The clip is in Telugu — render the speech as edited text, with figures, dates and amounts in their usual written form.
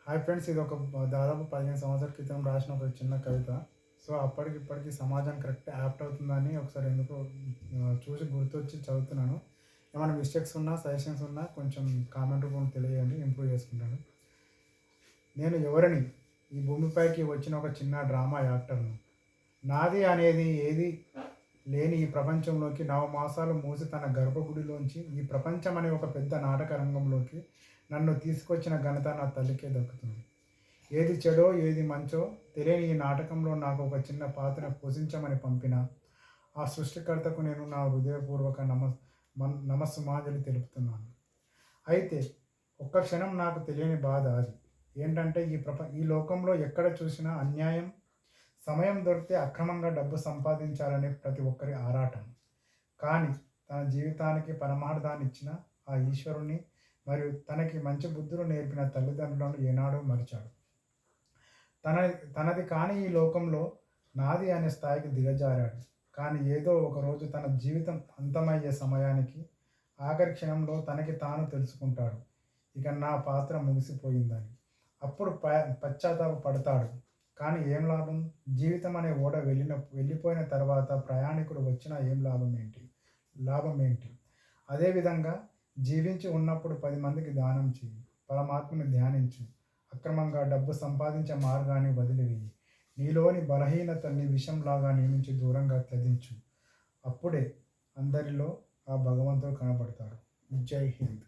హాయ్ ఫ్రెండ్స్, ఇది ఒక దాదాపు 15 సంవత్సరాల క్రితం రాసిన ఒక చిన్న కవిత. సో అప్పటికి ఇప్పటికి సమాజం కరెక్ట్ యాప్ట్ అవుతుందని ఒకసారి ఎందుకో చూసి గుర్తొచ్చి చదువుతున్నాను. ఏమైనా మిస్టేక్స్ ఉన్నా, సజెషన్స్ ఉన్నా కొంచెం కామెంట్ రూపంలో తెలియజేయండి, ఇంప్రూవ్ చేసుకుంటాను. నేను ఎవరిని? ఈ భూమిపైకి వచ్చిన ఒక చిన్న డ్రామా యాక్టర్ను. నాది అనేది ఏది లేని ఈ ప్రపంచంలోకి నవమాసాలు మూసి తన గర్భగుడిలోంచి ఈ ప్రపంచం అనే ఒక పెద్ద నాటక రంగంలోకి నన్ను తీసుకొచ్చిన ఘనత నా తల్లికే దక్కుతుంది. ఏది చెడో ఏది మంచో తెలియని ఈ నాటకంలో నాకు ఒక చిన్న పాత్రను పోషించమని పంపిన ఆ సృష్టికర్తకు నేను నా హృదయపూర్వక నమస్సుమాంజలి తెలుపుతున్నాను. అయితే ఒక్క క్షణం నాకు తెలియని బాధ అది ఏంటంటే ఈ లోకంలో ఎక్కడ చూసినా అన్యాయం, సమయం దొరికితే అక్రమంగా డబ్బు సంపాదించాలనే ప్రతి ఒక్కరి ఆరాటం. కానీ తన జీవితానికి పరమార్థాన్ని ఇచ్చిన ఆ ఈశ్వరుణ్ణి మరియు తనకి మంచి బుద్ధులు నేర్పిన తల్లిదండ్రులను ఏనాడో మరిచాడు. తనది కాని ఈ లోకంలో నాది అనే స్థాయికి దిగజారాడు. కానీ ఏదో ఒకరోజు తన జీవితం అంతమయ్యే సమయానికి ఆఖరి క్షణంలో తనకి తాను తెలుసుకుంటాడు, ఇక నా పాత్ర ముగిసిపోయిందని. అప్పుడు పశ్చాత్తాప పడతాడు. కానీ ఏం లాభం? జీవితం అనే ఓడ వెళ్ళిపోయిన తర్వాత ప్రయాణికుడు వచ్చినా ఏం లాభం ఏంటి? అదేవిధంగా జీవించి ఉన్నప్పుడు 10 మందికి దానం చేయి, పరమాత్మని ధ్యానించు, అక్రమంగా డబ్బు సంపాదించే మార్గాన్ని వదిలివేయి, నీలోని బలహీనతల్ని విషంలాగా నియమించి దూరంగా త్యజించు. అప్పుడే అందరిలో ఆ భగవంతుడు కనబడతాడు. జై హింద్.